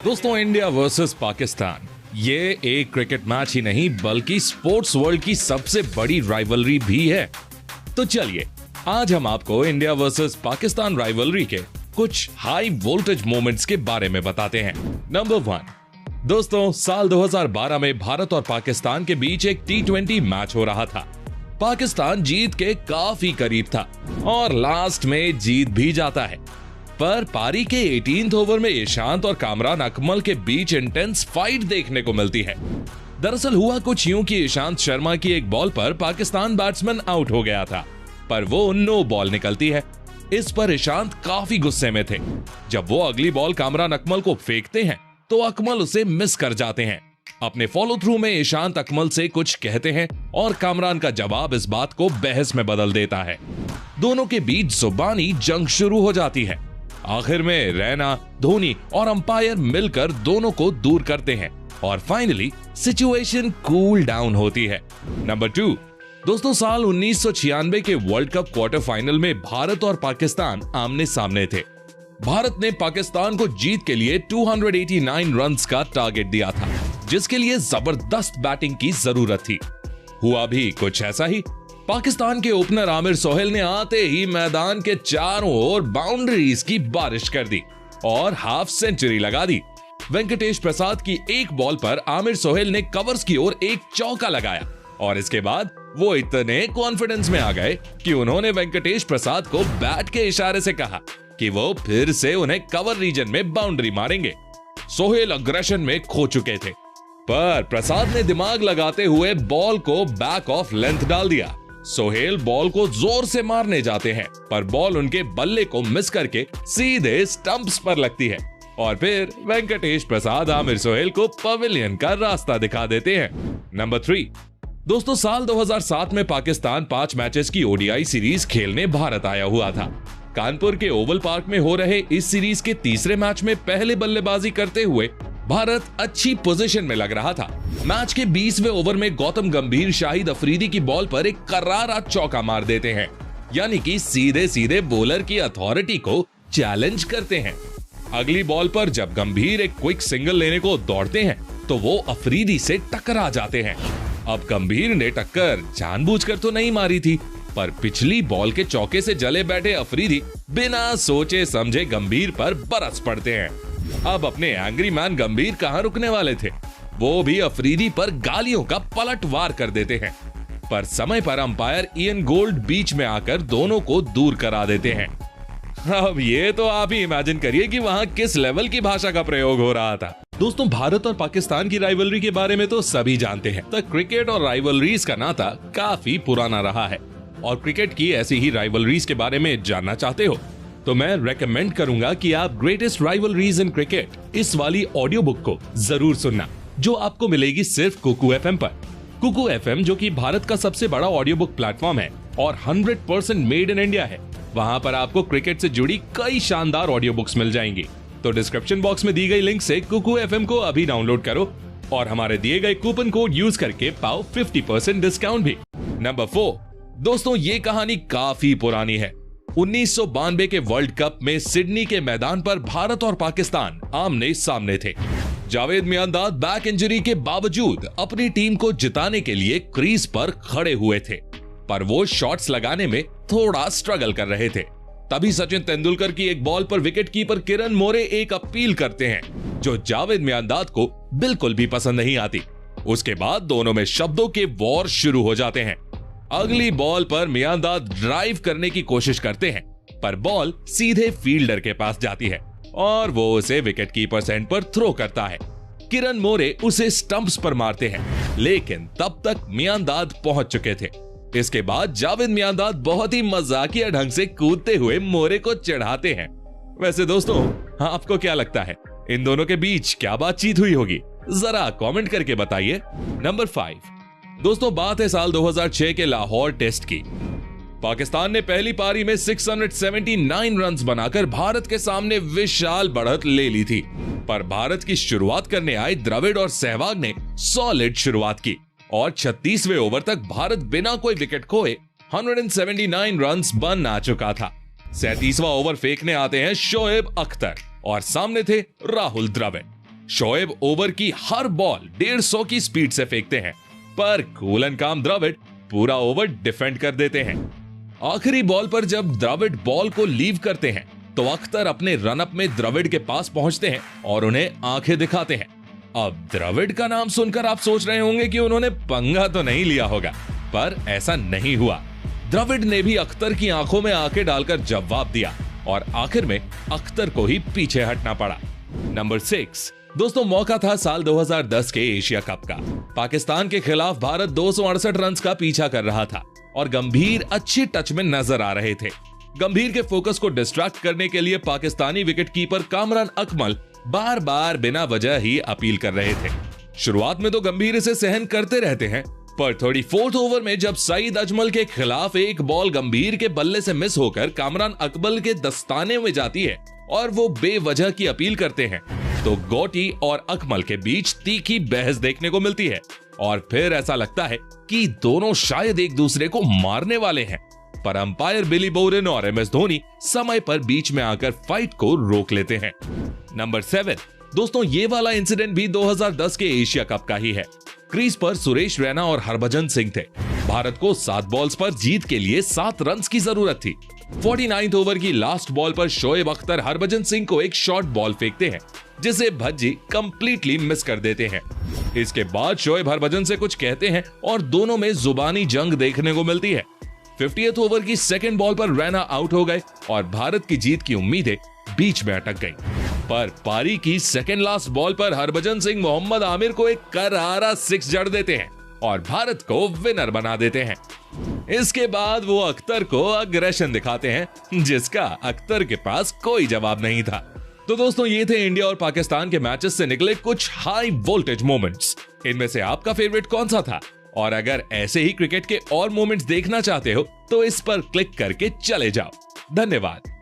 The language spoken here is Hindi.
दोस्तों, इंडिया वर्सेस पाकिस्तान ये एक क्रिकेट मैच ही नहीं बल्कि स्पोर्ट्स वर्ल्ड की सबसे बड़ी राइवलरी भी है। तो चलिए आज हम आपको इंडिया वर्सेस पाकिस्तान राइवलरी के कुछ हाई वोल्टेज मोमेंट्स के बारे में बताते हैं। नंबर 1, दोस्तों साल 2012 में भारत और पाकिस्तान के बीच एक T20 मैच हो रहा था। पाकिस्तान जीत के काफी करीब था और लास्ट में जीत भी जाता है, पर पारी के 18th ओवर में ईशांत और कामरान अकमल के बीच इंटेंस फाइट देखने को मिलती है। दरअसल हुआ कुछ यूं कि ईशांत शर्मा की एक बॉल पर पाकिस्तान बैट्समैन आउट हो गया था, पर वो नो बॉल निकलती है। इस पर ईशांत काफी गुस्से में थे। जब वो अगली बॉल कामरान अकमल को फेंकते हैं तो अकमल उसे मिस कर जाते हैं। अपने फॉलो थ्रू में ईशांत अकमल से कुछ कहते हैं और कामरान का जवाब इस बात को बहस में बदल देता है। दोनों के बीच जुबानी जंग शुरू हो जाती है। आखिर में रैना, धोनी और अंपायर मिलकर दोनों को दूर करते हैं और फाइनली सिचुएशन कूल डाउन होती है। नंबर 2, दोस्तों साल 1996 के वर्ल्ड कप क्वार्टर फाइनल में भारत और पाकिस्तान आमने सामने थे। भारत ने पाकिस्तान को जीत के लिए 289 रन्स का टारगेट दिया था, जिसके लिए जबरदस्त बैटिंग की जरूरत थी। हुआ भी कुछ ऐसा ही। पाकिस्तान के ओपनर आमिर सोहेल ने आते ही मैदान के चारों ओर बाउंड्रीज की बारिश कर दी और हाफ सेंचुरी लगा दी। वेंकटेश प्रसाद की एक बॉल पर आमिर सोहेल ने कवर्स की ओर एक चौका लगाया और इसके बाद वो इतने कॉन्फिडेंस में आ गए कि उन्होंने वेंकटेश प्रसाद को बैट के इशारे से कहा कि वो फिर से उन्हें कवर रीजन में बाउंड्री मारेंगे। सोहेल अग्रेशन में खो चुके थे, पर प्रसाद ने दिमाग लगाते हुए बॉल को बैक ऑफ लेंथ डाल दिया। सोहेल बॉल को जोर से मारने जाते हैं, पर बॉल उनके बल्ले को मिस करके सीधे स्टंप्स पर लगती है और फिर वेंकटेश प्रसाद आमिर सोहेल को पवेलियन का रास्ता दिखा देते हैं। नंबर 3, दोस्तों साल 2007 में पाकिस्तान 5 मैचेस की ओडीआई सीरीज खेलने भारत आया हुआ था। कानपुर के ओवल पार्क में हो रहे इस सीरीज के तीसरे मैच में पहले बल्लेबाजी करते हुए भारत अच्छी पोजीशन में लग रहा था। मैच के 20वें ओवर में गौतम गंभीर शाहिद अफरीदी की बॉल पर एक करारा चौका मार देते हैं, यानी कि सीधे सीधे बॉलर की अथॉरिटी को चैलेंज करते हैं। अगली बॉल पर जब गंभीर एक क्विक सिंगल लेने को दौड़ते हैं तो वो अफरीदी से टकरा जाते हैं। अब गंभीर ने टक्कर जानबूझकर तो नहीं मारी थी, पर पिछली बॉल के चौके से जले बैठे अफरीदी बिना सोचे समझे गंभीर पर बरस पड़ते हैं। अब अपने एंग्री मैन गंभीर कहां रुकने वाले थे, वो भी अफरीदी पर गालियों का पलटवार कर देते हैं, पर समय पर अंपायर इयन गोल्ड बीच में आकर दोनों को दूर करा देते हैं। अब ये तो आप ही इमेजिन करिए कि वहां किस लेवल की भाषा का प्रयोग हो रहा था। दोस्तों भारत और पाकिस्तान की राइवलरी के बारे में तो सभी जानते हैं। तो क्रिकेट और राइवलरीज का नाता काफी पुराना रहा है और क्रिकेट की ऐसी ही राइवलरीज के बारे में जानना चाहते हो तो मैं रेकमेंड करूंगा कि आप ग्रेटेस्ट राइवलरीज इन क्रिकेट इस वाली ऑडियो बुक को जरूर सुनना, जो आपको मिलेगी सिर्फ कुकू एफएम पर। कुकू एफएम जो कि भारत का सबसे बड़ा ऑडियो बुक प्लेटफॉर्म है और 100% मेड इन इंडिया है। वहां पर आपको क्रिकेट से जुड़ी कई शानदार ऑडियो बुक्स मिल जाएंगी। तो डिस्क्रिप्शन बॉक्स में दी गई लिंक से कुकू एफएम को अभी डाउनलोड करो और हमारे दिए गए कूपन कोड यूज करके पाओ 50% डिस्काउंट भी। नंबर 4, दोस्तों ये कहानी काफी पुरानी है। 1992 के वर्ल्ड कप में सिडनी के मैदान पर भारत और पाकिस्तान आमने सामने थे। जावेद मियांदाद बैक इंजरी के बावजूद अपनी टीम को जिताने के लिए क्रीज पर खड़े हुए थे, पर वो शॉट्स लगाने में थोड़ा स्ट्रगल कर रहे थे। तभी सचिन तेंदुलकर की एक बॉल पर विकेट कीपर किरण मोरे एक अपील करते हैं जो जावेद मियांदाद को बिल्कुल भी पसंद नहीं आती। उसके बाद दोनों में शब्दों के वॉर शुरू हो जाते हैं। अगली बॉल पर मियांदाद ड्राइव करने की कोशिश करते हैं, पर बॉल सीधे फील्डर के पास जाती है और वो उसे विकेट कीपर एंड पर थ्रो करता है। किरण मोरे उसे स्टंप्स पर मारते हैं, लेकिन तब तक मियांदाद पहुंच चुके थे। इसके बाद जावेद मियांदाद बहुत ही मजाकिया ढंग से कूदते हुए मोरे को चढ़ाते हैं। वैसे दोस्तों आपको क्या लगता है, इन दोनों के बीच क्या बातचीत हुई होगी, जरा कमेंट करके बताइए। नंबर 5, दोस्तों बात है साल 2006 के लाहौर टेस्ट की। पाकिस्तान ने पहली पारी में 679 रन्स बनाकर भारत के सामने विशाल बढ़त ले ली थी, पर भारत की शुरुआत करने आए द्रविड़ और सहवाग ने सॉलिड शुरुआत की और 36वें ओवर तक भारत बिना कोई विकेट खोए 179 रन्स बन आ चुका था। 37वां ओवर फेंकने आते हैं शोएब अख्तर और सामने थे राहुल द्रविड़। शोएब ओवर की हर बॉल 150 की स्पीड से फेंकते हैं, पर कूल एंड काम द्रविड़ पूरा ओवर डिफेंड कर देते हैं। आखिरी बॉल पर जब द्रविड़ बॉल को लीव करते हैं तो अख्तर अपने रनअप में द्रविड़ के पास पहुंचते हैं और उन्हें आंखें दिखाते हैं। अब द्रविड़ का नाम सुनकर आप सोच रहे होंगे कि उन्होंने पंगा तो नहीं लिया होगा, पर ऐसा नहीं हुआ। द्रविड़ ने भी अख्तर की आंखों में आंखें डालकर जवाब दिया और आखिर में अख्तर को ही पीछे हटना पड़ा। नंबर 6 दोस्तों, मौका था साल 2010 के एशिया कप का। पाकिस्तान के खिलाफ भारत 268 रन का पीछा कर रहा था और गंभीर अच्छी टच में नजर आ रहे थे। गंभीर के फोकस को डिस्ट्रैक्ट करने के लिए पाकिस्तानी विकेटकीपर कामरान अकमल बार बार बिना वजह ही अपील कर रहे थे। शुरुआत में तो गंभीर इसे सहन करते रहते हैं, पर 34th ओवर में जब सईद अजमल के खिलाफ एक बॉल गंभीर के बल्ले से मिस होकर कामरान अकमल के दस्ताने में जाती है और वो बेवजह की अपील करते हैं, तो गोटी और अकमल के बीच तीखी बहस देखने को मिलती है और फिर ऐसा लगता है कि दोनों शायद एक दूसरे को मारने वाले हैं, पर अंपायर बिली बोरेन और एमएस धोनी समय पर बीच में आकर फाइट को रोक लेते हैं। नंबर 7 दोस्तों, ये वाला इंसिडेंट भी 2010 के एशिया कप का ही है। क्रीज पर सुरेश रैना और हरभजन सिंह थे। भारत को 7 बॉल्स पर जीत के लिए 7 रन की जरूरत थी। 49th ओवर की लास्ट बॉल पर शोएब अख्तर हरभजन सिंह को एक शॉर्ट बॉल फेंकते हैं, जिसे भज्जी कंप्लीटली मिस कर देते हैं। इसके बाद शोएब हरभजन से कुछ कहते हैं और दोनों में जुबानी जंग देखने को मिलती है। 50th ओवर की सेकंड बॉल पर रैना आउट हो गए और भारत की जीत की उम्मीदें बीच में अटक गईं। पर पारी की सेकंड लास्ट बॉल पर हरभजन सिंह मोहम्मद आमिर को एक करारा 6 जड़ देते हैं और भारत को विनर बना देते हैं। इसके बाद वो अख्तर को अग्रेशन दिखाते हैं, जिसका अख्तर के पास कोई जवाब नहीं था। तो दोस्तों, ये थे इंडिया और पाकिस्तान के मैचेस से निकले कुछ हाई वोल्टेज मोमेंट्स। इनमें से आपका फेवरेट कौन सा था? और अगर ऐसे ही क्रिकेट के और मोमेंट्स देखना चाहते हो तो इस पर क्लिक करके चले जाओ। धन्यवाद।